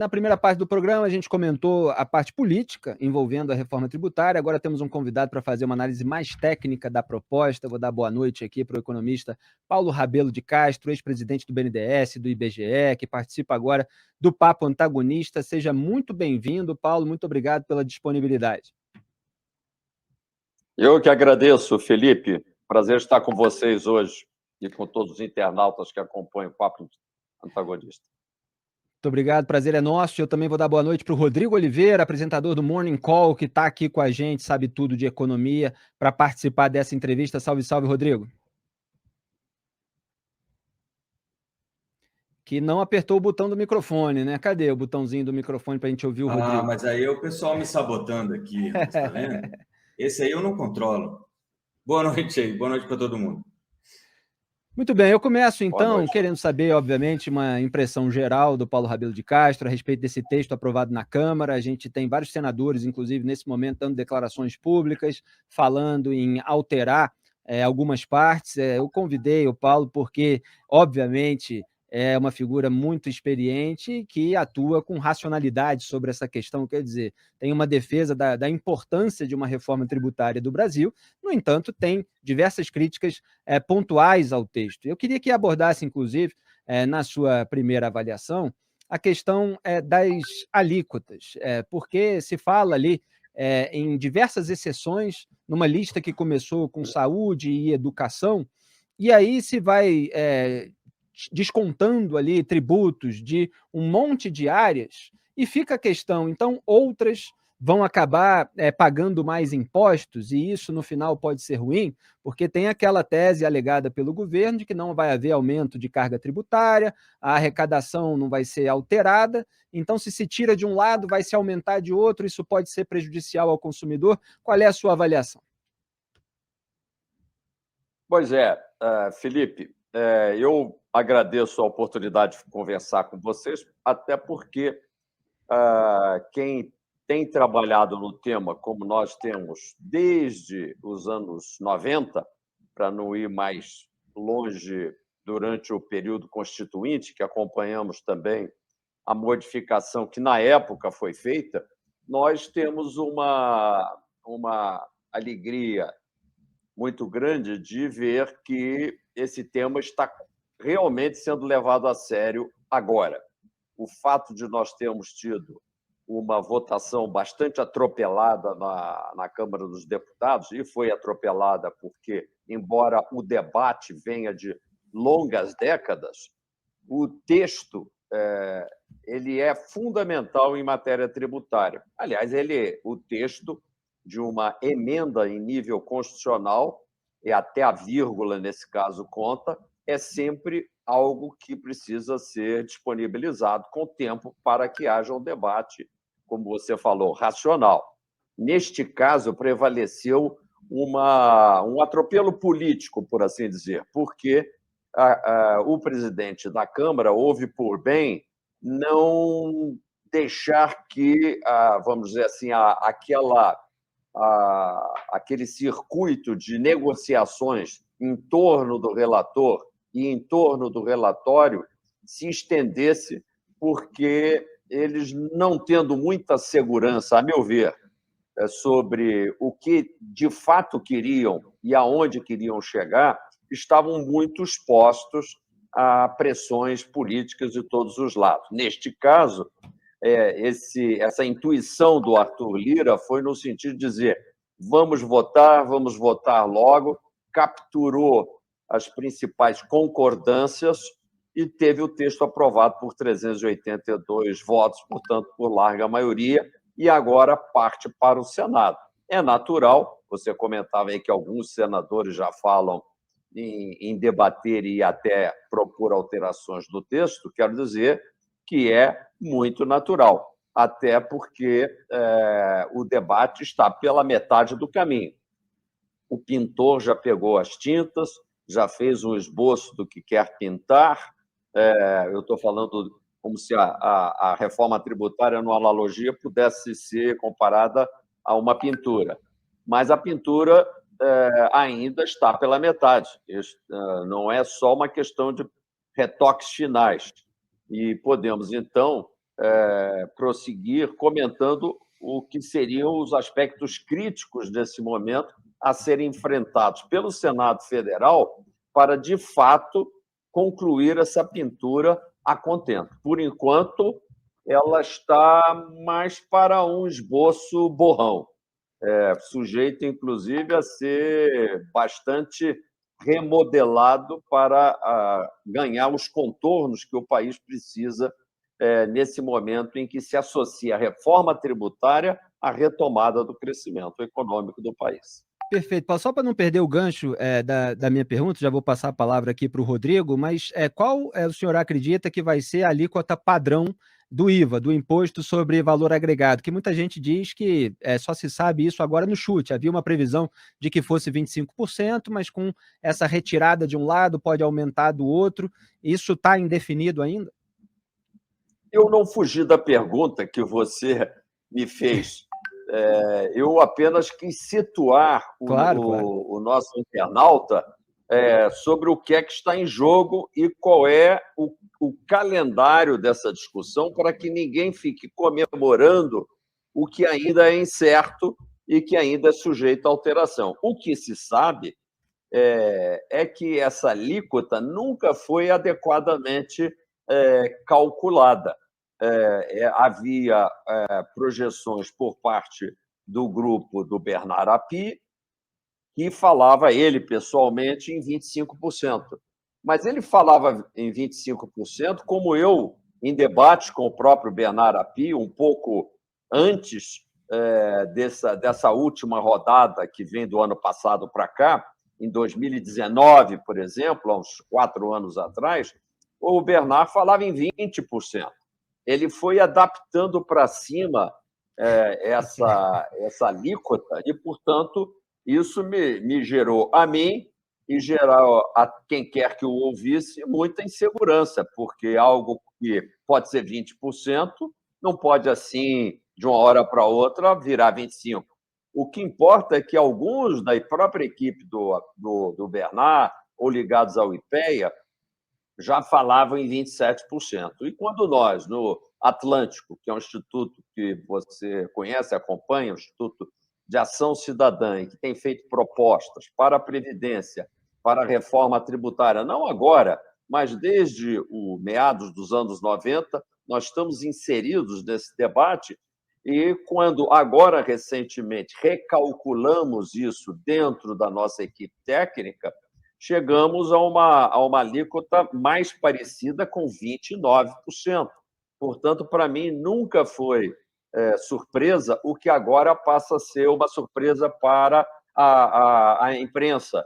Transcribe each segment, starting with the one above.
Na primeira parte do programa, a gente comentou a parte política envolvendo a reforma tributária. Agora temos um convidado para fazer uma análise mais técnica da proposta. Vou dar boa noite aqui para o economista Paulo Rabelo de Castro, ex-presidente do BNDES, do IBGE, que participa agora do Papo Antagonista. Seja muito bem-vindo, Paulo. Muito obrigado pela disponibilidade. Eu que agradeço, Felipe. Prazer estar com vocês hoje e com todos os internautas que acompanham o Papo Antagonista. Muito obrigado, prazer é nosso. Eu também vou dar boa noite para o Rodrigo Oliveira, apresentador do Morning Call, que está aqui com a gente, sabe tudo de economia, para participar dessa entrevista. Salve, salve, Rodrigo. Que não apertou o botão do microfone, né? Cadê o botãozinho do microfone para a gente ouvir o Rodrigo? Mas aí é o pessoal me sabotando aqui, está vendo? Esse aí eu não controlo. Boa noite aí, boa noite para todo mundo. Muito bem, eu começo então querendo saber, obviamente, uma impressão geral do Paulo Rabelo de Castro a respeito desse texto aprovado na Câmara. A gente tem vários senadores, inclusive, nesse momento, dando declarações públicas, falando em alterar algumas partes. Eu convidei o Paulo porque, obviamente, é uma figura muito experiente que atua com racionalidade sobre essa questão, quer dizer, tem uma defesa da importância de uma reforma tributária do Brasil, no entanto, tem diversas críticas pontuais ao texto. Eu queria que abordasse, inclusive, na sua primeira avaliação, a questão das alíquotas, porque se fala ali em diversas exceções, numa lista que começou com saúde e educação, e aí se vai descontando ali tributos de um monte de áreas, e fica a questão, então, outras vão acabar pagando mais impostos, e isso, no final, pode ser ruim, porque tem aquela tese alegada pelo governo de que não vai haver aumento de carga tributária, a arrecadação não vai ser alterada, então, se tira de um lado, vai se aumentar de outro, isso pode ser prejudicial ao consumidor. Qual é a sua avaliação? Pois é, Felipe, eu agradeço a oportunidade de conversar com vocês, até porque quem tem trabalhado no tema, como nós temos desde os anos 90, para não ir mais longe durante o período constituinte, que acompanhamos também a modificação que, na época, foi feita, nós temos uma alegria muito grande de ver que esse tema está realmente sendo levado a sério agora. O fato de nós termos tido uma votação bastante atropelada na Câmara dos Deputados, e foi atropelada porque, embora o debate venha de longas décadas, o texto ele é fundamental em matéria tributária. Aliás, o texto de uma emenda em nível constitucional, e até a vírgula, nesse caso, conta, é sempre algo que precisa ser disponibilizado com tempo para que haja um debate, como você falou, racional. Neste caso, prevaleceu um atropelo político, por assim dizer, porque o presidente da Câmara houve por bem não deixar que, vamos dizer assim, aquele circuito de negociações em torno do relator e em torno do relatório se estendesse, porque eles, não tendo muita segurança, a meu ver, sobre o que de fato queriam e aonde queriam chegar, estavam muito expostos a pressões políticas de todos os lados. Neste caso, essa intuição do Arthur Lira foi no sentido de dizer: vamos votar logo, capturou as principais concordâncias e teve o texto aprovado por 382 votos, portanto, por larga maioria, e agora parte para o Senado. É natural, você comentava aí que alguns senadores já falam em debater e até propor alterações do texto, quero dizer que é muito natural, até porque o debate está pela metade do caminho. O pintor já pegou as tintas, já fez um esboço do que quer pintar. Eu estou falando como se a reforma tributária, numa analogia, pudesse ser comparada a uma pintura. Mas a pintura ainda está pela metade. Não é só uma questão de retoques finais. E podemos, então, prosseguir comentando o que seriam os aspectos críticos desse momento a serem enfrentados pelo Senado Federal para, de fato, concluir essa pintura a contento. Por enquanto, ela está mais para um esboço borrão, sujeito, inclusive, a ser bastante remodelado para ganhar os contornos que o país precisa nesse momento em que se associa a reforma tributária à retomada do crescimento econômico do país. Perfeito, Paulo. Só para não perder o gancho da minha pergunta, já vou passar a palavra aqui para o Rodrigo, mas qual o senhor acredita que vai ser a alíquota padrão do IVA, do Imposto sobre Valor Agregado? Que muita gente diz que só se sabe isso agora no chute. Havia uma previsão de que fosse 25%, mas com essa retirada de um lado pode aumentar do outro. Isso está indefinido ainda? Eu não fugi da pergunta que você me fez. Eu apenas quis situar Claro. o nosso internauta sobre o que é que está em jogo e qual é o calendário dessa discussão para que ninguém fique comemorando o que ainda é incerto e que ainda é sujeito a alteração. O que se sabe é que essa alíquota nunca foi adequadamente calculada. Havia projeções por parte do grupo do Bernard Api, que falava, ele pessoalmente, em 25%. Mas ele falava em 25%, como eu, em debate com o próprio Bernard Api, um pouco antes dessa última rodada que vem do ano passado para cá, em 2019, por exemplo, há uns 4 anos atrás, o Bernard falava em 20%. Ele foi adaptando para cima essa alíquota e, portanto, isso me gerou a mim e gerou a quem quer que o ouvisse muita insegurança, porque algo que pode ser 20% não pode, assim, de uma hora para outra, virar 25%. O que importa é que alguns da própria equipe do Bernard, ou ligados ao IPEA, já falavam em 27%. E quando nós, no Atlântico, que é um instituto que você conhece, acompanha, o Instituto de Ação Cidadã, que tem feito propostas para a Previdência, para a reforma tributária, não agora, mas desde o meados dos anos 90, nós estamos inseridos nesse debate e quando agora, recentemente, recalculamos isso dentro da nossa equipe técnica, chegamos a uma alíquota mais parecida com 29%. Portanto, para mim, nunca foi surpresa, o que agora passa a ser uma surpresa para a imprensa,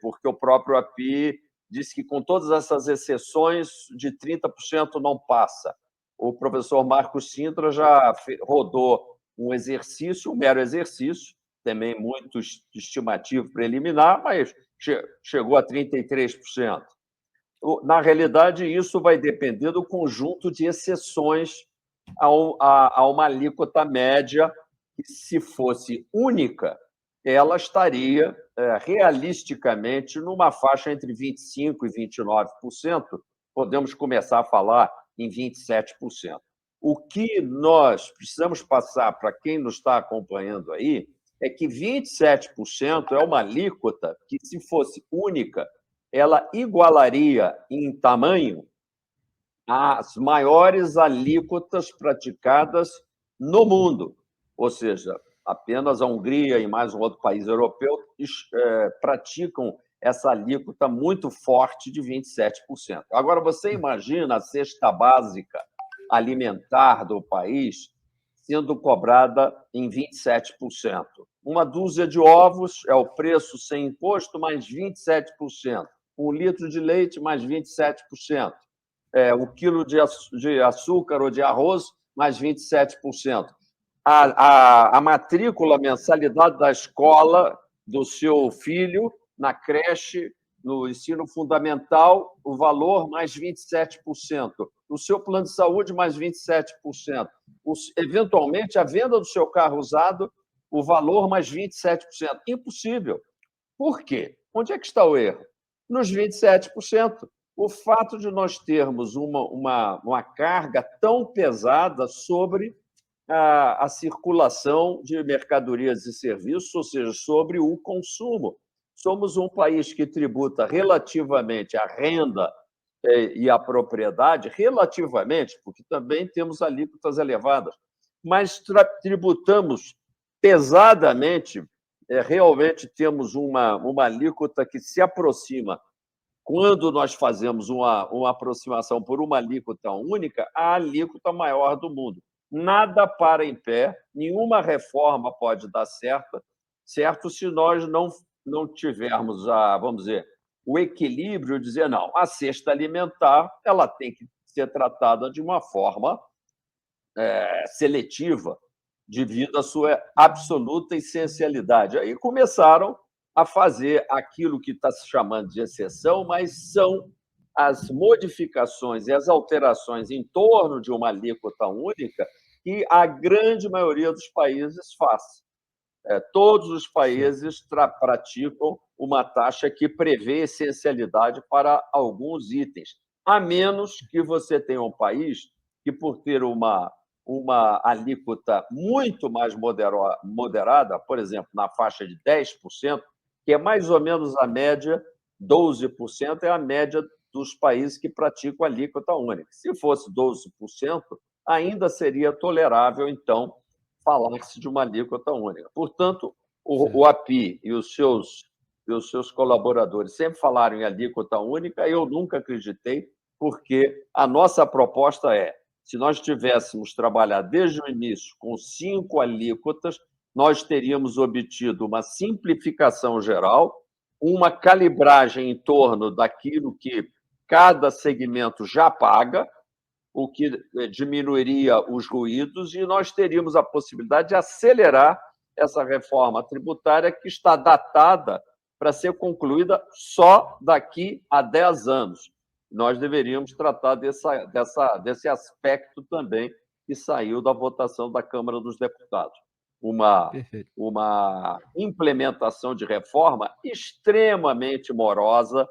porque o próprio API disse que, com todas essas exceções, de 30% não passa. O professor Marcos Sintra já rodou um exercício, um mero exercício, também muito estimativo preliminar, mas chegou a 33%. Na realidade, isso vai depender do conjunto de exceções a uma alíquota média, que, se fosse única, ela estaria realisticamente numa faixa entre 25% e 29%. Podemos começar a falar em 27%. O que nós precisamos passar para quem nos está acompanhando aí é que 27% é uma alíquota que, se fosse única, ela igualaria em tamanho as maiores alíquotas praticadas no mundo. Ou seja, apenas a Hungria e mais um outro país europeu praticam essa alíquota muito forte de 27%. Agora, você imagina a cesta básica alimentar do país sendo cobrada em 27%. Uma dúzia de ovos é o preço sem imposto, mais 27%. 1 litro de leite, mais 27%. O quilo de açúcar ou de arroz, mais 27%. A matrícula, a mensalidade da escola do seu filho, na creche, no ensino fundamental, o valor, mais 27%. O seu plano de saúde, mais 27%. Eventualmente, a venda do seu carro usado, o valor, mais 27%. Impossível. Por quê? Onde é que está o erro? Nos 27%. o fato de nós termos uma carga tão pesada sobre a circulação de mercadorias e serviços, ou seja, sobre o consumo. Somos um país que tributa relativamente a renda e a propriedade, relativamente, porque também temos alíquotas elevadas, mas tributamos pesadamente, realmente temos uma alíquota que se aproxima. Quando nós fazemos uma aproximação por uma alíquota única, a alíquota maior do mundo. Nada para em pé, nenhuma reforma pode dar certo se nós não tivermos, vamos dizer, o equilíbrio de dizer, não, a cesta alimentar ela tem que ser tratada de uma forma seletiva, devido à sua absoluta essencialidade. Aí começaram a fazer aquilo que está se chamando de exceção, mas são as modificações e as alterações em torno de uma alíquota única que a grande maioria dos países faz. Todos os países praticam uma taxa que prevê essencialidade para alguns itens, a menos que você tenha um país que, por ter uma alíquota muito mais moderada, por exemplo, na faixa de 10%, que é mais ou menos a média, 12% é a média dos países que praticam alíquota única. Se fosse 12%, ainda seria tolerável, então, falar-se de uma alíquota única. Portanto, o API e os seus colaboradores sempre falaram em alíquota única, eu nunca acreditei, porque a nossa proposta se nós tivéssemos trabalhado desde o início com 5 alíquotas, nós teríamos obtido uma simplificação geral, uma calibragem em torno daquilo que cada segmento já paga, o que diminuiria os ruídos, e nós teríamos a possibilidade de acelerar essa reforma tributária que está datada para ser concluída só daqui a 10 anos. Nós deveríamos tratar desse aspecto também que saiu da votação da Câmara dos Deputados. Uma implementação de reforma extremamente morosa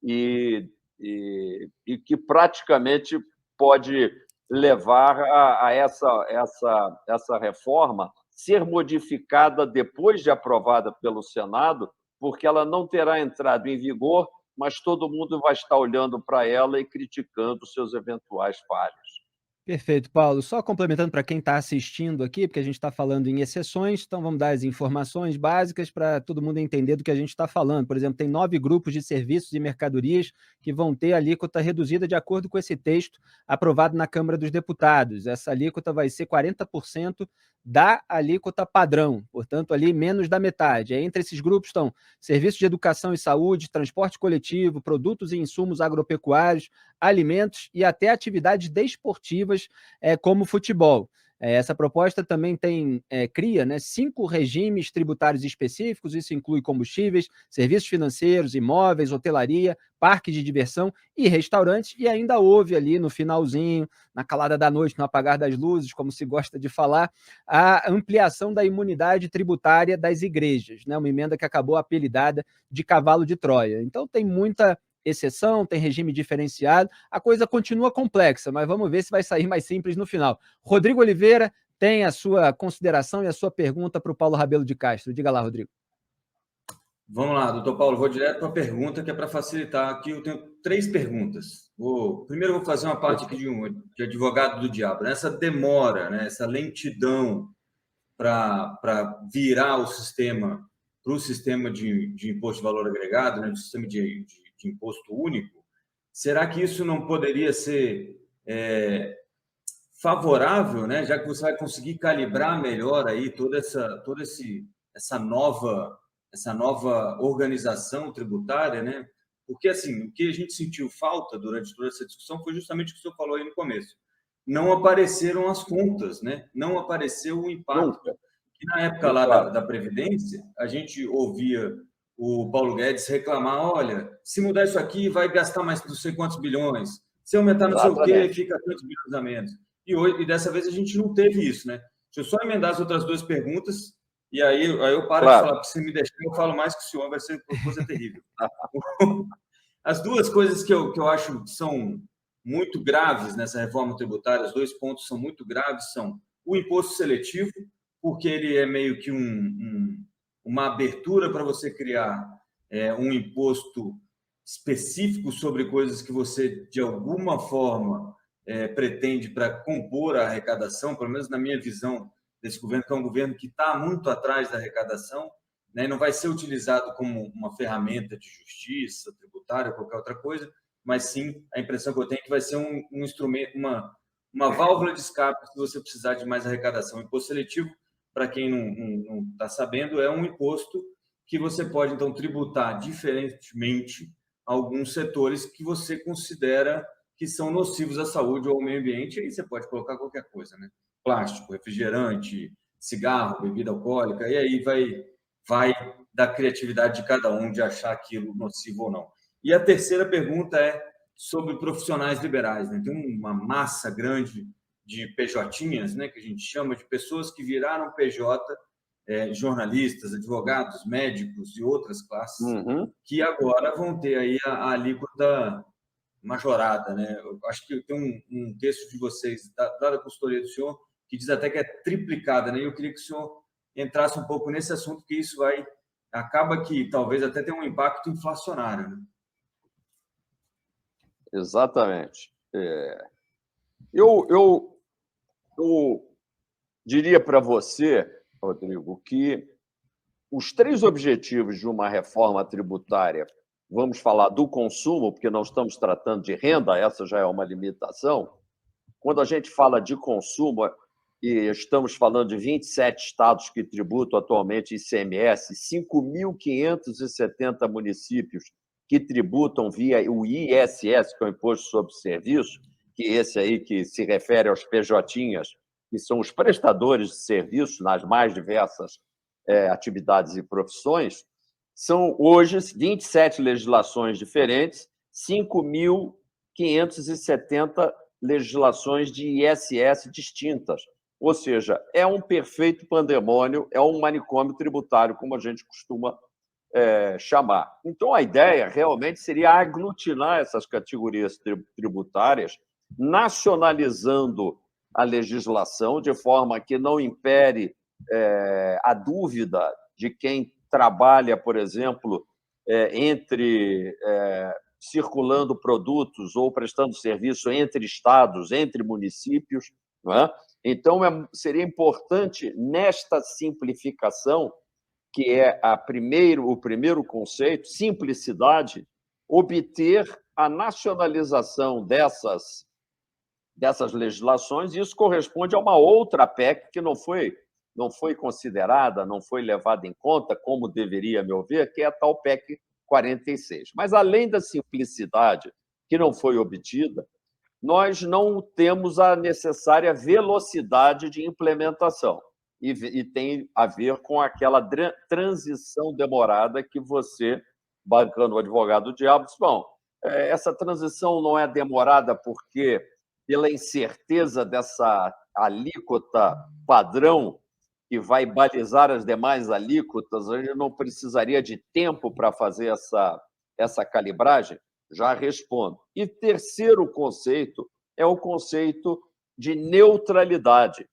e que praticamente pode levar a essa reforma ser modificada depois de aprovada pelo Senado, porque ela não terá entrado em vigor, mas todo mundo vai estar olhando para ela e criticando seus eventuais falhos. Perfeito, Paulo. Só complementando para quem está assistindo aqui, porque a gente está falando em exceções, então vamos dar as informações básicas para todo mundo entender do que a gente está falando. Por exemplo, tem 9 grupos de serviços e mercadorias que vão ter alíquota reduzida de acordo com esse texto aprovado na Câmara dos Deputados. Essa alíquota vai ser 40% da alíquota padrão, portanto, ali menos da metade. Entre esses grupos estão serviços de educação e saúde, transporte coletivo, produtos e insumos agropecuários, alimentos e até atividades desportivas, como futebol. Essa proposta também cria 5 regimes tributários específicos, isso inclui combustíveis, serviços financeiros, imóveis, hotelaria, parques de diversão e restaurantes, e ainda houve ali no finalzinho, na calada da noite, no apagar das luzes, como se gosta de falar, a ampliação da imunidade tributária das igrejas, uma emenda que acabou apelidada de cavalo de Troia. Então tem muita exceção, tem regime diferenciado, a coisa continua complexa, mas vamos ver se vai sair mais simples no final. Rodrigo Oliveira tem a sua consideração e a sua pergunta para o Paulo Rabelo de Castro. Diga lá, Rodrigo. Vamos lá, doutor Paulo, vou direto para a pergunta, que é para facilitar aqui. Eu tenho 3 perguntas. Primeiro, vou fazer uma parte aqui de advogado do diabo. Essa demora, essa lentidão para virar o sistema para o sistema de imposto de valor agregado, do sistema de imposto único, será que isso não poderia ser favorável, já que você vai conseguir calibrar melhor aí toda essa nova organização tributária, Porque, assim, o que a gente sentiu falta durante toda essa discussão foi justamente o que o senhor falou aí no começo. Não apareceram as contas, Não apareceu o impacto. E na época lá da Previdência, a gente ouvia o Paulo Guedes reclamar, olha, se mudar isso aqui, vai gastar mais não sei quantos bilhões. Se aumentar não sei o quê, fica tantos bilhões a menos. E dessa vez a gente não teve isso, Deixa eu só emendar as outras 2 perguntas, e aí eu paro de falar, porque se me deixar, eu falo mais que o senhor, vai ser coisa terrível. As duas coisas que eu acho que são muito graves nessa reforma tributária, os dois pontos são muito graves, são o imposto seletivo, porque ele é meio que uma abertura para você criar um imposto específico sobre coisas que você, de alguma forma, pretende para compor a arrecadação, pelo menos na minha visão desse governo, que é um governo que está muito atrás da arrecadação, né? Não vai ser utilizado como uma ferramenta de justiça tributária ou qualquer outra coisa, mas sim, a impressão que eu tenho é que vai ser um instrumento, uma válvula de escape se você precisar de mais arrecadação. O imposto seletivo, para quem não está sabendo, é um imposto que você pode, então, tributar diferentemente alguns setores que você considera que são nocivos à saúde ou ao meio ambiente, e você pode colocar qualquer coisa, né? Plástico, refrigerante, cigarro, bebida alcoólica, e aí vai da criatividade de cada um de achar aquilo nocivo ou não. E a terceira pergunta é sobre profissionais liberais, né? Tem uma massa grande de PJinhas, né, que a gente chama de pessoas que viraram PJ, jornalistas, advogados, médicos e outras classes, que agora vão ter aí a alíquota majorada, né? Eu acho que tem um texto de vocês, da consultoria do senhor, que diz até que é triplicada, né? Eu queria que o senhor entrasse um pouco nesse assunto, que isso acaba que talvez até tenha um impacto inflacionário, né? Exatamente. Eu diria para você, Rodrigo, que os 3 objetivos de uma reforma tributária, vamos falar do consumo, porque não estamos tratando de renda, essa já é uma limitação. Quando a gente fala de consumo, e estamos falando de 27 estados que tributam atualmente ICMS, 5.570 municípios que tributam via o ISS, que é o Imposto sobre Serviço, que é esse aí que se refere aos PJinhas, que são os prestadores de serviço nas mais diversas atividades e profissões, são hoje 27 legislações diferentes, 5.570 legislações de ISS distintas. Ou seja, é um perfeito pandemônio, é um manicômio tributário, como a gente costuma chamar. Então, a ideia realmente seria aglutinar essas categorias tributárias, nacionalizando a legislação, de forma que não impere a dúvida de quem trabalha, por exemplo, entre circulando produtos ou prestando serviço entre estados, entre municípios, não é? Então, seria importante, nesta simplificação, que é o primeiro conceito, simplicidade, obter a nacionalização dessas legislações, e isso corresponde a uma outra PEC que não foi considerada, não foi levada em conta, como deveria, a meu ver, que é a tal PEC 46. Mas, além da simplicidade que não foi obtida, nós não temos a necessária velocidade de implementação. E tem a ver com aquela transição demorada que você, bancando o advogado do diabo, diz, bom, essa transição não é demorada porque, pela incerteza dessa alíquota padrão que vai balizar as demais alíquotas, a gente não precisaria de tempo para fazer essa calibragem? Já respondo. E terceiro conceito é o conceito de neutralidade.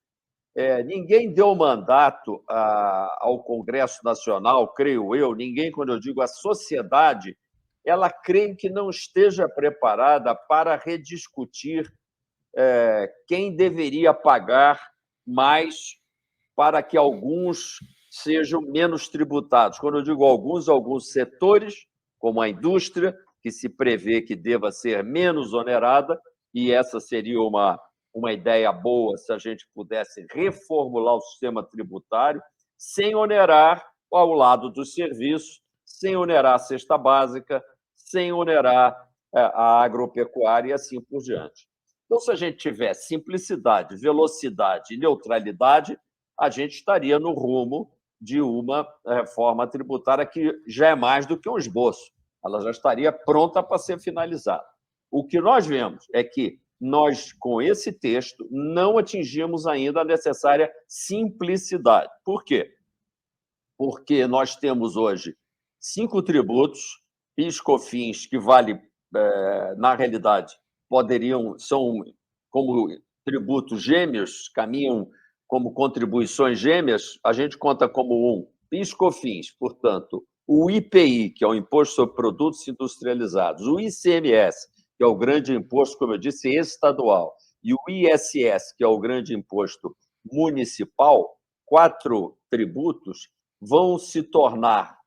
Ninguém deu mandato ao Congresso Nacional, creio eu, ninguém, quando eu digo a sociedade, ela creio que não esteja preparada para rediscutir quem deveria pagar mais para que alguns sejam menos tributados. Quando eu digo alguns setores, como a indústria, que se prevê que deva ser menos onerada, e essa seria uma ideia boa se a gente pudesse reformular o sistema tributário, sem onerar ao lado dos serviços, sem onerar a cesta básica, sem onerar a agropecuária e assim por diante. Então, se a gente tiver simplicidade, velocidade e neutralidade, a gente estaria no rumo de uma reforma tributária que já é mais do que um esboço. Ela já estaria pronta para ser finalizada. O que nós vemos é que nós, com esse texto, não atingimos ainda a necessária simplicidade. Por quê? Porque nós temos hoje 5 tributos, PIS, COFINS, que vale na realidade, são como tributos gêmeos, caminham como contribuições gêmeas, a gente conta como PIS/COFINS, portanto, o IPI, que é o Imposto sobre Produtos Industrializados, o ICMS, que é o grande imposto, como eu disse, estadual, e o ISS, que é o grande imposto municipal, 4 tributos vão se tornar,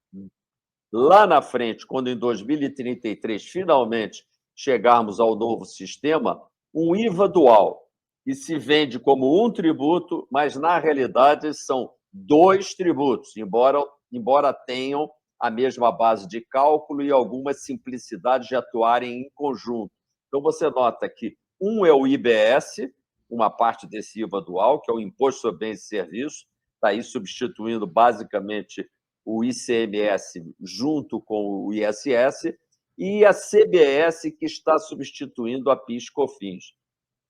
lá na frente, quando em 2033 finalmente chegarmos ao novo sistema, um IVA dual, que se vende como um tributo, mas na realidade são 2 tributos, embora tenham a mesma base de cálculo e algumas simplicidades de atuarem em conjunto. Então, você nota que um é o IBS, uma parte desse IVA dual, que é o Imposto sobre Bens e Serviços, está aí substituindo basicamente o ICMS junto com o ISS, e a CBS, que está substituindo a PIS/COFINS.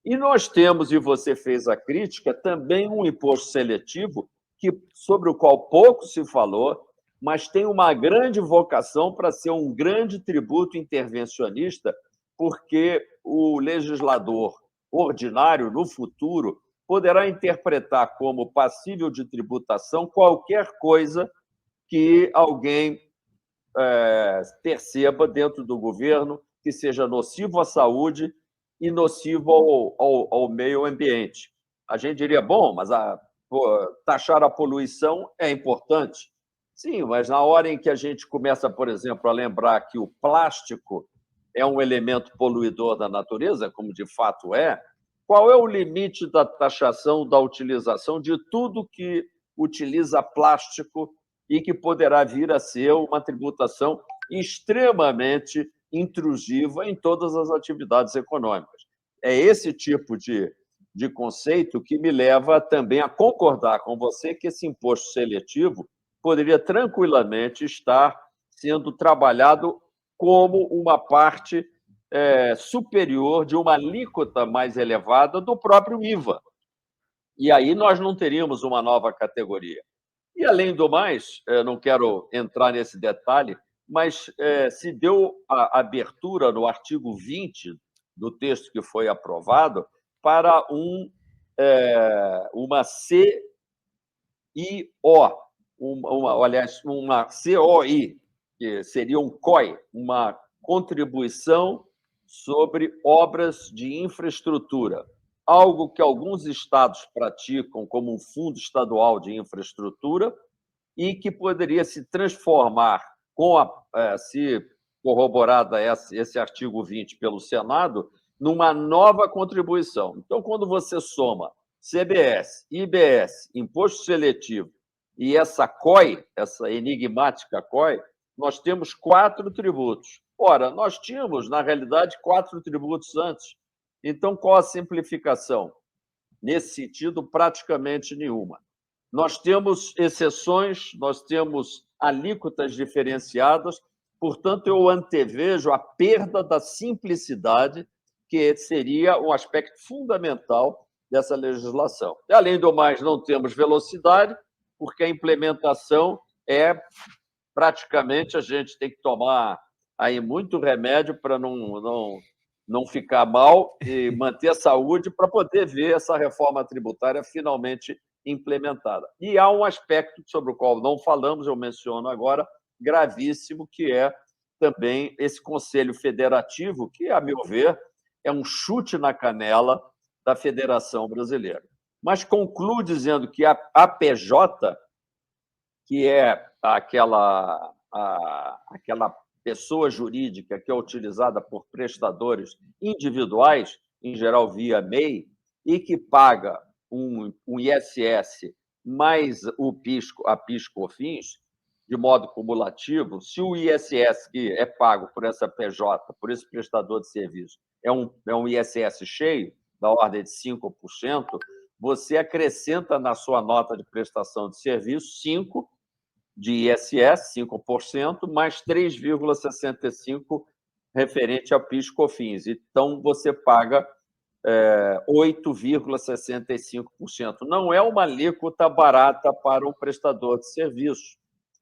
E nós temos, e você fez a crítica, também um imposto seletivo sobre o qual pouco se falou, mas tem uma grande vocação para ser um grande tributo intervencionista, porque o legislador ordinário, no futuro, poderá interpretar como passível de tributação qualquer coisa que alguém perceba dentro do governo que seja nocivo à saúde e nocivo ao meio ambiente. A gente diria, bom, mas taxar a poluição é importante. Sim, mas na hora em que a gente começa, por exemplo, a lembrar que o plástico é um elemento poluidor da natureza, como de fato é, qual é o limite da taxação da utilização de tudo que utiliza plástico e que poderá vir a ser uma tributação extremamente intrusiva em todas as atividades econômicas? É esse tipo de conceito que me leva também a concordar com você que esse imposto seletivo poderia tranquilamente estar sendo trabalhado como uma parte superior de uma alíquota mais elevada do próprio IVA. E aí nós não teríamos uma nova categoria. E, além do mais, não quero entrar nesse detalhe, mas se deu a abertura no artigo 20 do texto que foi aprovado para uma CIO, aliás, uma COI, que seria um COI, uma contribuição sobre obras de infraestrutura, algo que alguns estados praticam como um fundo estadual de infraestrutura e que poderia se transformar, se corroborada esse artigo 20 pelo Senado, numa nova contribuição. Então, quando você soma CBS, IBS, Imposto Seletivo e essa COI, essa enigmática COI, nós temos 4 tributos. Ora, nós tínhamos, na realidade, 4 tributos antes. Então, qual a simplificação? Nesse sentido, praticamente nenhuma. Nós temos exceções, nós temos alíquotas diferenciadas, portanto, eu antevejo a perda da simplicidade, que seria um aspecto fundamental dessa legislação. Além do mais, não temos velocidade, porque a implementação praticamente, a gente tem que tomar aí muito remédio para não ficar mal e manter a saúde para poder ver essa reforma tributária finalmente implementada. E há um aspecto sobre o qual não falamos, eu menciono agora, gravíssimo, que é também esse Conselho Federativo, que, a meu ver, é um chute na canela da Federação Brasileira. Mas concluo dizendo que a APJ, que é aquela pessoa jurídica que é utilizada por prestadores individuais, em geral via MEI, e que paga um ISS mais a PIS/COFINS, de modo cumulativo. Se o ISS que é pago por essa PJ, por esse prestador de serviço, é um ISS cheio, da ordem de 5%, você acrescenta na sua nota de prestação de serviço 5% de ISS, 5%, mais 3,65% referente ao PIS/COFINS. Então, você paga 8,65%. Não é uma alíquota barata para um prestador de serviço,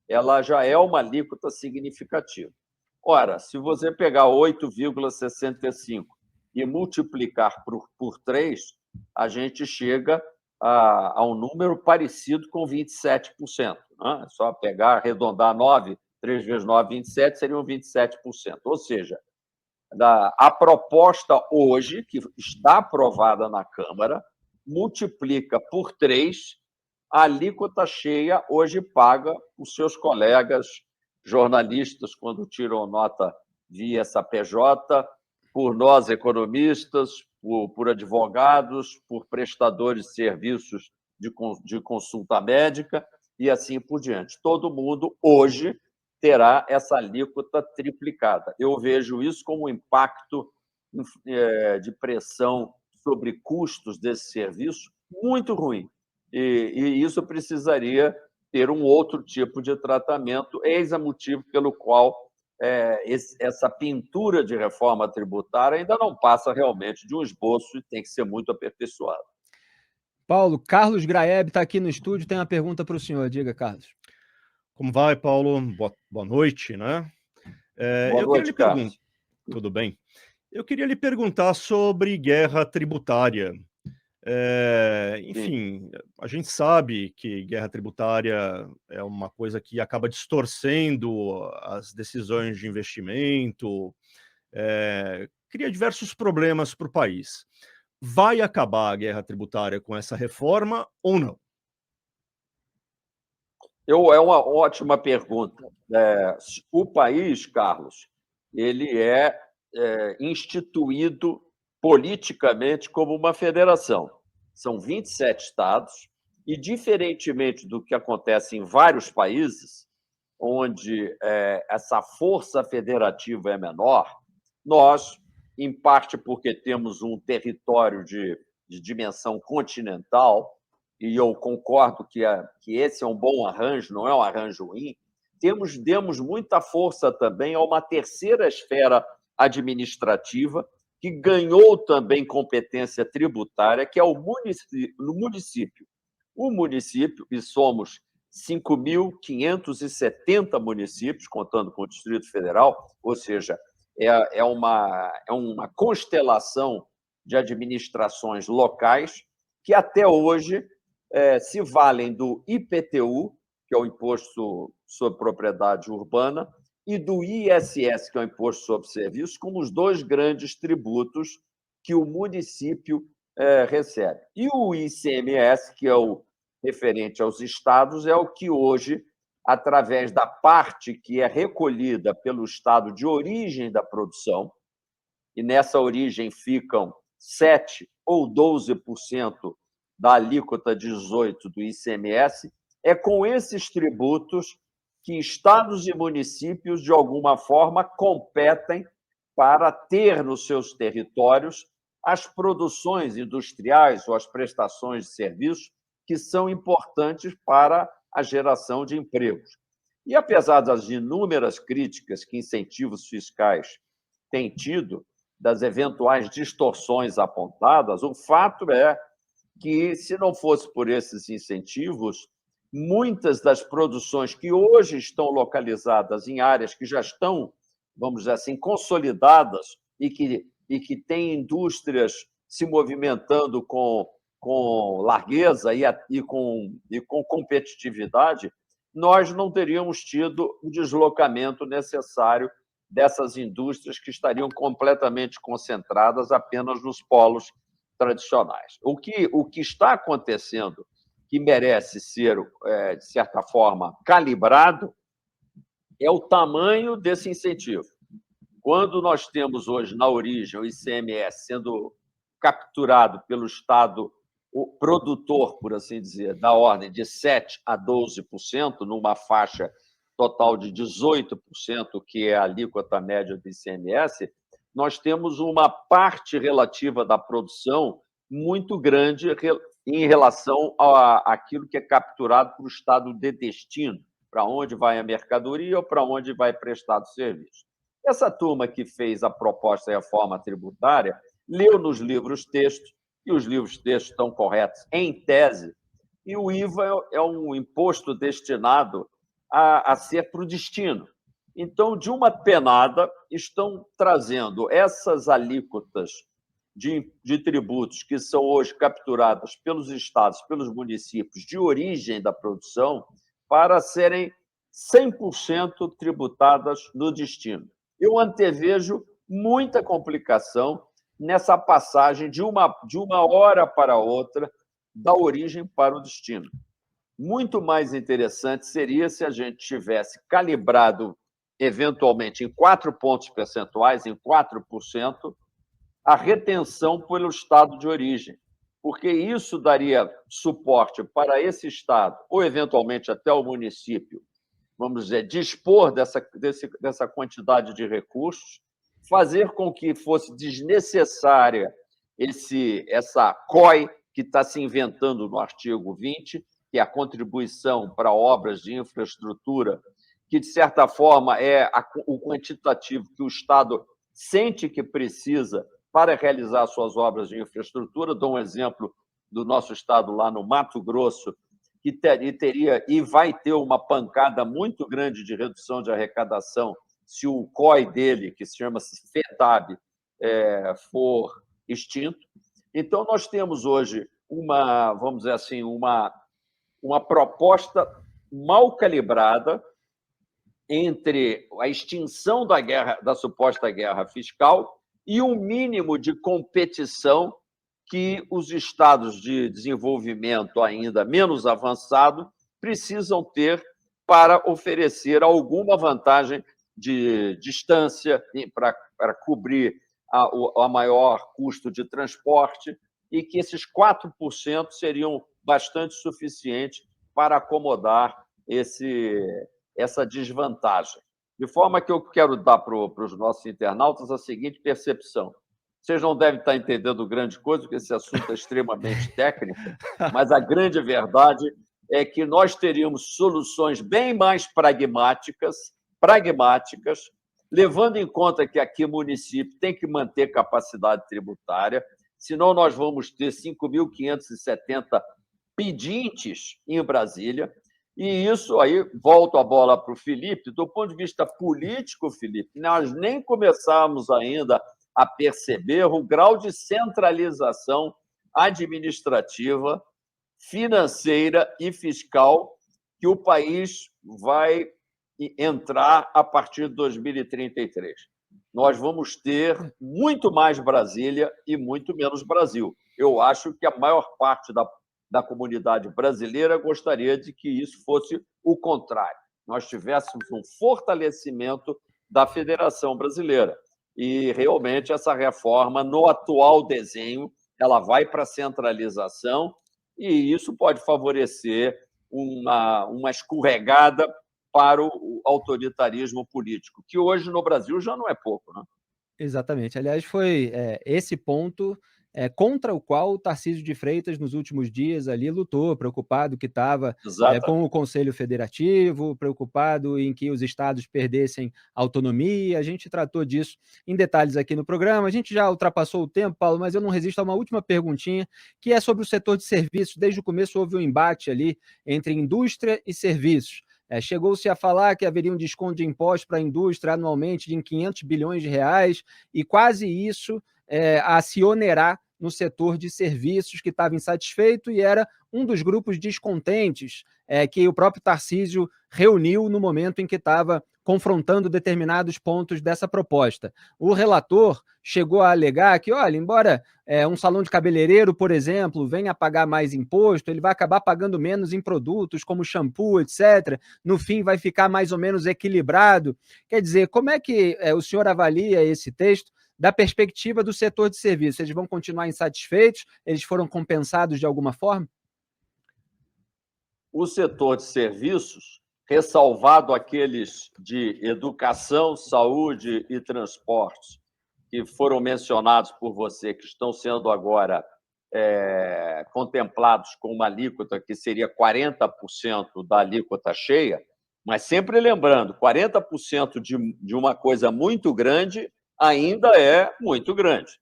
ela já é uma alíquota significativa. Ora, se você pegar 8,65 e multiplicar por 3, a gente chega a um número parecido com 27%. Né? É só pegar, arredondar 9, 3 vezes 9, 27, seriam 27%. Ou seja, a proposta hoje, que está aprovada na Câmara, multiplica por 3, a alíquota cheia hoje paga os seus colegas jornalistas quando tiram nota via SAPJ, por nós economistas, por advogados, por prestadores de serviços de consulta médica e assim por diante. Todo mundo hoje terá essa alíquota triplicada. Eu vejo isso como um impacto de pressão sobre custos desse serviço muito ruim. E isso precisaria ter um outro tipo de tratamento, eis o motivo pelo qual essa pintura de reforma tributária ainda não passa realmente de um esboço e tem que ser muito aperfeiçoado. Paulo, Carlos Graeb está aqui no estúdio, tem uma pergunta para o senhor. Diga, Carlos. Como vai, Paulo? Boa noite, né? Boa noite, Carlos. Tudo bem. Eu queria lhe perguntar sobre guerra tributária. Enfim, a gente sabe que guerra tributária é uma coisa que acaba distorcendo as decisões de investimento, cria diversos problemas para o país. Vai acabar a guerra tributária com essa reforma ou não? É uma ótima pergunta. O país, Carlos, ele é instituído politicamente como uma federação. São 27 estados e, diferentemente do que acontece em vários países, onde essa força federativa é menor, nós, em parte porque temos um território de dimensão continental, e eu concordo que esse é um bom arranjo, não é um arranjo ruim, demos muita força também a uma terceira esfera administrativa que ganhou também competência tributária, que é o município. O município, e somos 5.570 municípios, contando com o Distrito Federal, ou seja, é uma constelação de administrações locais que até hoje se valem do IPTU, que é o Imposto sobre Propriedade Urbana, e do ISS, que é o Imposto sobre Serviços, como os dois grandes tributos que o município recebe. E o ICMS, que é o referente aos estados, é o que hoje, através da parte que é recolhida pelo estado de origem da produção, e nessa origem ficam 7% ou 12% da alíquota 18% do ICMS, é com esses tributos que estados e municípios, de alguma forma, competem para ter nos seus territórios as produções industriais ou as prestações de serviços que são importantes para a geração de empregos. E, apesar das inúmeras críticas que incentivos fiscais têm tido, das eventuais distorções apontadas, o fato é que, se não fosse por esses incentivos, muitas das produções que hoje estão localizadas em áreas que já estão, vamos dizer assim, consolidadas e que têm indústrias se movimentando com largueza e com competitividade, nós não teríamos tido o deslocamento necessário dessas indústrias que estariam completamente concentradas apenas nos polos tradicionais. O que está acontecendo, que merece ser, de certa forma, calibrado, é o tamanho desse incentivo. Quando nós temos hoje, na origem, o ICMS sendo capturado pelo Estado produtor, por assim dizer, da ordem de 7% a 12%, numa faixa total de 18%, que é a alíquota média do ICMS, nós temos uma parte relativa da produção muito grande em relação àquilo que é capturado para o estado de destino, para onde vai a mercadoria ou para onde vai prestado serviço. Essa turma que fez a proposta de reforma tributária leu nos livros-textos, e os livros-textos estão corretos em tese, e o IVA é um imposto destinado a ser para o destino. Então, de uma penada, estão trazendo essas alíquotas de tributos que são hoje capturadas pelos estados, pelos municípios de origem da produção, para serem 100% tributadas no destino. Eu antevejo muita complicação nessa passagem de uma hora para outra, da origem para o destino. Muito mais interessante seria se a gente tivesse calibrado, eventualmente, em 4 pontos percentuais, em 4%, a retenção pelo estado de origem, porque isso daria suporte para esse estado, ou, eventualmente, até o município, vamos dizer, dispor dessa quantidade de recursos, fazer com que fosse desnecessária essa COI que está se inventando no artigo 20, que é a contribuição para obras de infraestrutura, que, de certa forma, é o quantitativo que o Estado sente que precisa para realizar suas obras de infraestrutura. Dou um exemplo do nosso Estado lá no Mato Grosso, que teria e vai ter uma pancada muito grande de redução de arrecadação se o COI dele, que se chama FETAB, for extinto. Então, nós temos hoje vamos dizer assim, uma proposta mal calibrada entre a extinção da suposta guerra fiscal e um mínimo de competição que os estados de desenvolvimento ainda menos avançado precisam ter para oferecer alguma vantagem de distância para cobrir a maior custo de transporte, e que esses 4% seriam bastante suficientes para acomodar essa desvantagem. De forma que eu quero dar para os nossos internautas a seguinte percepção: vocês não devem estar entendendo grande coisa, porque esse assunto é extremamente técnico, mas a grande verdade é que nós teríamos soluções bem mais pragmáticas, levando em conta que aqui o município tem que manter capacidade tributária, senão nós vamos ter 5.570 pedintes em Brasília. E isso aí, volto a bola para o Felipe, do ponto de vista político, Felipe, nós nem começamos ainda a perceber o grau de centralização administrativa, financeira e fiscal que o país vai entrar a partir de 2033. Nós vamos ter muito mais Brasília e muito menos Brasil. Eu acho que a maior parte da comunidade brasileira gostaria de que isso fosse o contrário. Nós tivéssemos um fortalecimento da Federação Brasileira. E, realmente, essa reforma, no atual desenho, ela vai para a centralização, e isso pode favorecer uma escorregada para o autoritarismo político, que hoje no Brasil já não é pouco, né? Exatamente. Aliás, foi esse ponto contra o qual o Tarcísio de Freitas, nos últimos dias, ali lutou, preocupado que estava com o Conselho Federativo, preocupado em que os estados perdessem autonomia. A gente tratou disso em detalhes aqui no programa. A gente já ultrapassou o tempo, Paulo, mas eu não resisto a uma última perguntinha, que é sobre o setor de serviços. Desde o começo houve um embate ali entre indústria e serviços. Chegou-se a falar que haveria um desconto de impostos para a indústria anualmente de 500 bilhões de reais, e quase isso a se onerar no setor de serviços, que estava insatisfeito e era um dos grupos descontentes que o próprio Tarcísio reuniu no momento em que estava confrontando determinados pontos dessa proposta. O relator chegou a alegar que, olha, embora um salão de cabeleireiro, por exemplo, venha a pagar mais imposto, ele vai acabar pagando menos em produtos como shampoo, etc. No fim, vai ficar mais ou menos equilibrado. Quer dizer, como é que o senhor avalia esse texto da perspectiva do setor de serviços? Eles vão continuar insatisfeitos? Eles foram compensados de alguma forma? O setor de serviços, ressalvado aqueles de educação, saúde e transportes, que foram mencionados por você, que estão sendo agora contemplados com uma alíquota que seria 40% da alíquota cheia, mas sempre lembrando, 40% de uma coisa muito grande ainda é muito grande.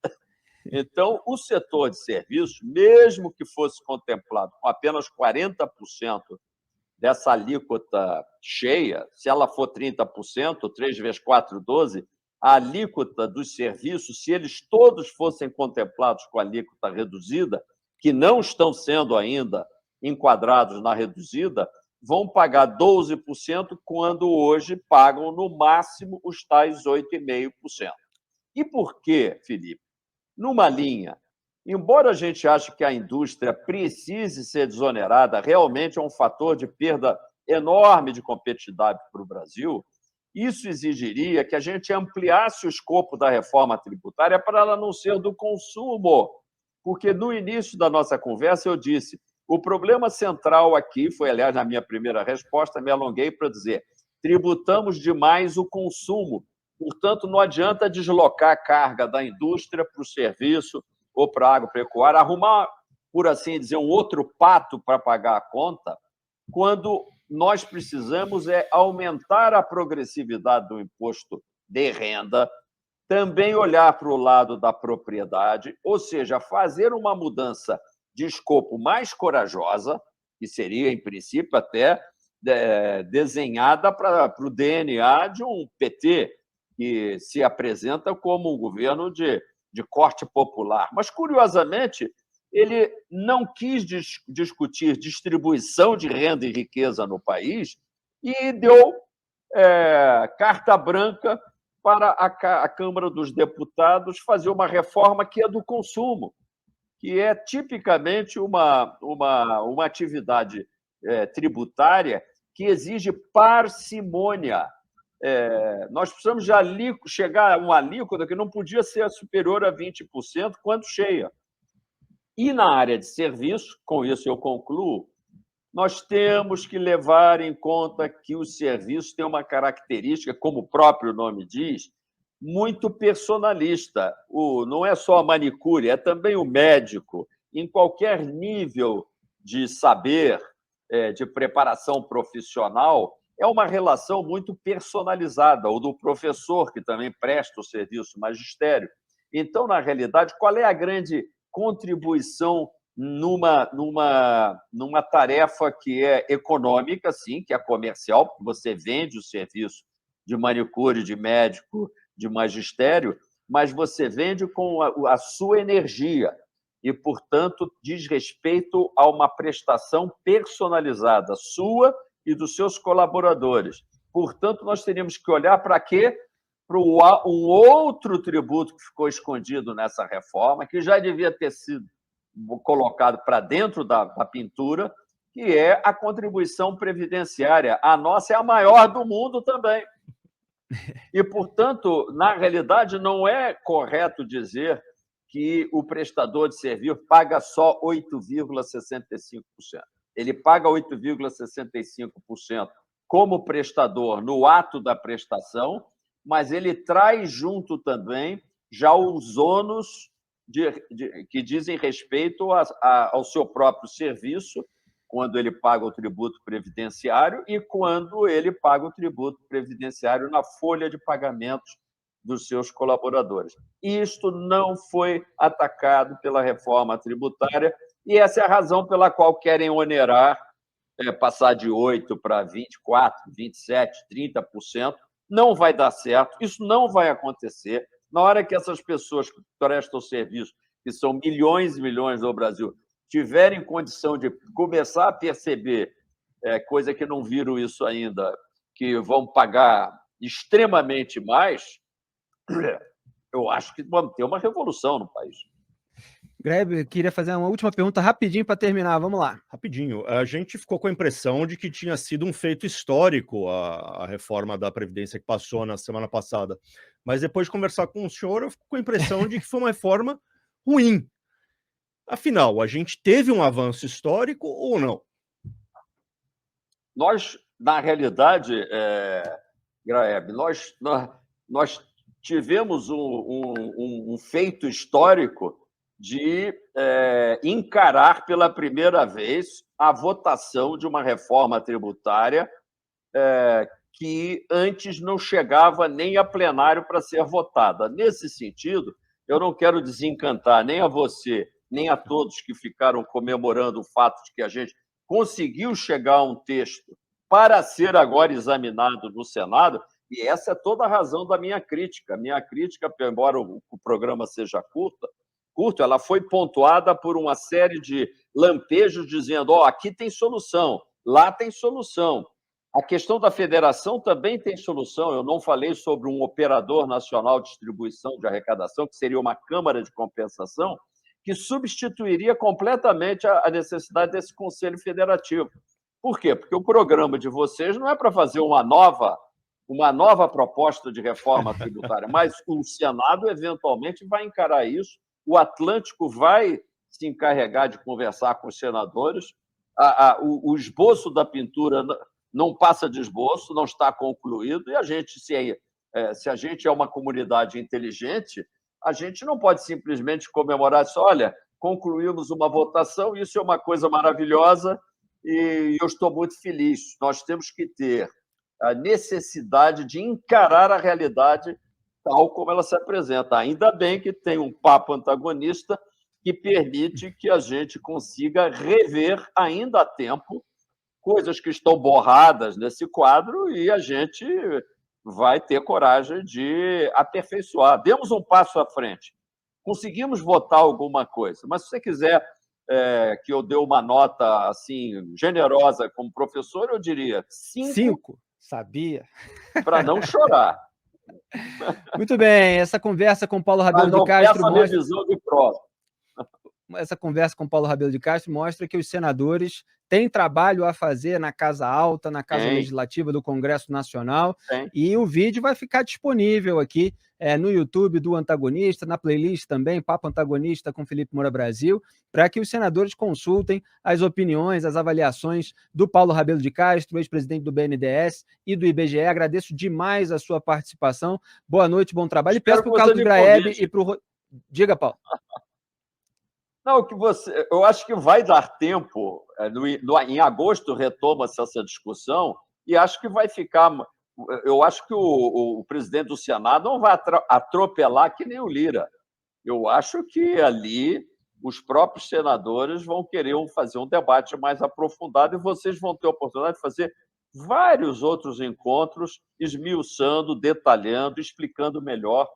Então, o setor de serviços, mesmo que fosse contemplado com apenas 40% dessa alíquota cheia, se ela for 30%, 3 vezes 4, 12, a alíquota dos serviços, se eles todos fossem contemplados com a alíquota reduzida, que não estão sendo ainda enquadrados na reduzida, vão pagar 12% quando hoje pagam, no máximo, os tais 8,5%. E por quê, Felipe? Numa linha, embora a gente ache que a indústria precise ser desonerada, realmente é um fator de perda enorme de competitividade para o Brasil, isso exigiria que a gente ampliasse o escopo da reforma tributária para ela não ser do consumo. Porque no início da nossa conversa eu disse, o problema central aqui foi, aliás, na minha primeira resposta, me alonguei para dizer, tributamos demais o consumo, portanto, não adianta deslocar a carga da indústria para o serviço ou para a agropecuária, arrumar, por assim dizer, um outro pato para pagar a conta, quando nós precisamos aumentar a progressividade do imposto de renda, também olhar para o lado da propriedade, ou seja, fazer uma mudança de escopo mais corajosa, que seria, em princípio, até desenhada para o DNA de um PT, que se apresenta como um governo de corte popular. Mas, curiosamente, ele não quis discutir distribuição de renda e riqueza no país e deu carta branca para a Câmara dos Deputados fazer uma reforma que é do consumo, que é tipicamente uma atividade tributária que exige parcimônia. Nós precisamos de chegar a uma alíquota que não podia ser superior a 20% quando cheia. E na área de serviço, com isso eu concluo, nós temos que levar em conta que o serviço tem uma característica, como o próprio nome diz, muito personalista. Não é só a manicure, é também o médico. Em qualquer nível de saber, de preparação profissional, é uma relação muito personalizada, ou do professor, que também presta o serviço magistério. Então, na realidade, qual é a grande contribuição numa tarefa que é econômica, sim, que é comercial, porque você vende o serviço de manicure, de médico, de magistério, mas você vende com a sua energia e, portanto, diz respeito a uma prestação personalizada sua e dos seus colaboradores. Portanto, nós teríamos que olhar para quê? Para um outro tributo que ficou escondido nessa reforma, que já devia ter sido colocado para dentro da pintura, que é a contribuição previdenciária. A nossa é a maior do mundo também. E, portanto, na realidade, não é correto dizer que o prestador de serviço paga só 8,65%. Ele paga 8,65% como prestador no ato da prestação, mas ele traz junto também já os ônus que dizem respeito ao seu próprio serviço, quando ele paga o tributo previdenciário e quando ele paga o tributo previdenciário na folha de pagamentos dos seus colaboradores. Isto não foi atacado pela reforma tributária e essa é a razão pela qual querem onerar, passar de 8% para 24%, 27%, 30%. Não vai dar certo, isso não vai acontecer. Na hora que essas pessoas que prestam serviço, que são milhões e milhões no Brasil, tiverem condição de começar a perceber, coisa que não viram isso ainda, que vão pagar extremamente mais, eu acho que vamos ter uma revolução no país. Grebe, queria fazer uma última pergunta rapidinho para terminar, vamos lá. Rapidinho, a gente ficou com a impressão de que tinha sido um feito histórico a reforma da Previdência que passou na semana passada, mas depois de conversar com o senhor, eu fico com a impressão de que foi uma reforma ruim. Afinal, a gente teve um avanço histórico ou não? Nós, na realidade, Graeb, nós tivemos um feito histórico de encarar pela primeira vez a votação de uma reforma tributária que antes não chegava nem a plenário para ser votada. Nesse sentido, eu não quero desencantar nem a você, nem a todos que ficaram comemorando o fato de que a gente conseguiu chegar a um texto para ser agora examinado no Senado, e essa é toda a razão da minha crítica. A minha crítica, embora o programa seja curto, ela foi pontuada por uma série de lampejos dizendo: aqui tem solução, lá tem solução. A questão da federação também tem solução. Eu não falei sobre um operador nacional de distribuição de arrecadação, que seria uma câmara de compensação, que substituiria completamente a necessidade desse Conselho Federativo. Por quê? Porque o programa de vocês não é para fazer uma nova proposta de reforma tributária, mas o Senado, eventualmente, vai encarar isso, o Atlântico vai se encarregar de conversar com os senadores, o esboço da pintura não passa de esboço, não está concluído, e a gente, se a gente é uma comunidade inteligente, a gente não pode simplesmente comemorar isso. Olha, concluímos uma votação, isso é uma coisa maravilhosa e eu estou muito feliz. Nós temos que ter a necessidade de encarar a realidade tal como ela se apresenta. Ainda bem que tem um papo antagonista que permite que a gente consiga rever ainda a tempo coisas que estão borradas nesse quadro e a gente vai ter coragem de aperfeiçoar. Demos um passo à frente. Conseguimos votar alguma coisa, mas se você quiser que eu dê uma nota assim generosa como professor, eu diria 5. Sabia. Para não chorar. Muito bem, essa conversa com Paulo Rabelo de Castro mostra... revisão de prova. Essa conversa com Paulo Rabelo de Castro mostra que os senadores têm trabalho a fazer na Casa Alta, na Casa Legislativa do Congresso Nacional, e o vídeo vai ficar disponível aqui no YouTube do Antagonista, na playlist também, Papo Antagonista com Felipe Moura Brasil, para que os senadores consultem as opiniões, as avaliações do Paulo Rabelo de Castro, ex-presidente do BNDES e do IBGE. Agradeço demais a sua participação. Boa noite, bom trabalho. E peço para o Carlos Graeb e para o... Diga, Paulo. Não, eu acho que vai dar tempo. Em agosto retoma-se essa discussão e acho que vai ficar. Eu acho que o presidente do Senado não vai atropelar que nem o Lira. Eu acho que ali os próprios senadores vão querer fazer um debate mais aprofundado e vocês vão ter a oportunidade de fazer vários outros encontros, esmiuçando, detalhando, explicando melhor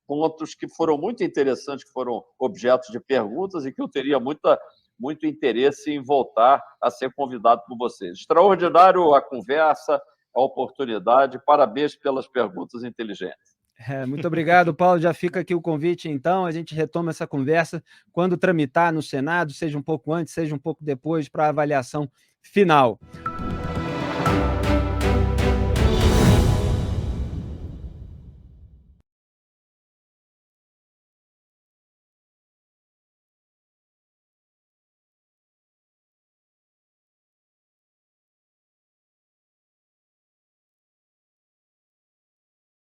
pontos que foram muito interessantes, que foram objetos de perguntas e que eu teria muito interesse em voltar a ser convidado por vocês. Extraordinário a conversa, a oportunidade. Parabéns pelas perguntas inteligentes. Muito obrigado, Paulo. Já fica aqui o convite, então. A gente retoma essa conversa quando tramitar no Senado, seja um pouco antes, seja um pouco depois, para a avaliação final.